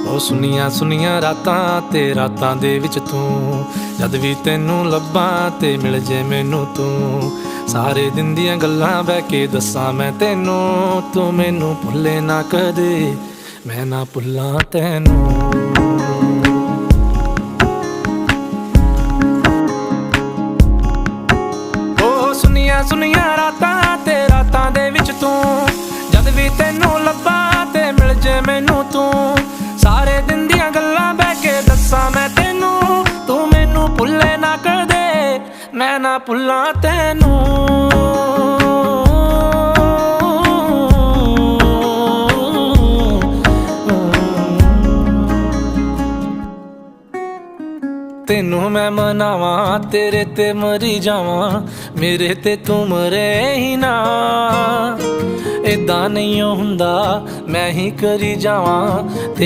ਉਹ ਸੁਨੀਆਂ ਸੁਨੀਆਂ ਰਾਤਾਂ ਤੇ ਰਾਤਾਂ ਦੇ ਵਿੱਚ ਤੂੰ, ਜਦ ਵੀ ਤੈਨੂੰ ਲੱਭਾਂ ਤੇ ਮਿਲ ਜੇ ਮੈਨੂੰ ਤੂੰ। ਸਾਰੇ ਦਿਨ ਦੀਆਂ ਗੱਲਾਂ ਬਹਿ ਕੇ ਦੱਸਾਂ ਮੈਂ ਤੈਨੂੰ, ਤੂੰ ਮੈਨੂੰ ਭੁੱਲੇ ਨਾ ਕਦੇ, ਮੈਂ ਨਾ ਭੁੱਲਾਂ ਤੈਨੂੰ। ਉਹ ਸੁਨੀਆਂ ਸੁਨੀਆਂ ਰਾਤਾਂ ਤੇ ਰਾਤਾਂ ਦੇ ਵਿੱਚ ਤੂੰ, ਜਦ ਵੀ ਤੈਨੂੰ ਲੱਭਾਂ ਤੇ ਮਿਲ ਜੇ ਮੈਨੂੰ ਤੂੰ। ਸਾਰੇ ਦਿਨ ਦੀਆਂ ਗੱਲਾਂ ਬਹਿ ਕੇ ਦੱਸਾਂ ਮੈਂ ਤੈਨੂੰ, ਤੂੰ ਮੈਨੂੰ ਭੁੱਲੇ ਨਾ ਕਦੇ, ਮੈਂ ਨਾ ਭੁੱਲਾਂ ਤੈਨੂੰ। ਤੈਨੂੰ ਮੈਂ ਮਨਾਵਾਂ, ਤੇਰੇ ਤੇ ਮਰੀ ਜਾਵਾਂ, ਮੇਰੇ ਤੇ ਤੂੰ ਮਰੇ ਹੀ ਨਾ। ਏਦਾਂ ਨਹੀਂ ਹੁੰਦਾ, ਮੈਂ ਹੀ ਕਰੀ ਜਾਵਾਂ।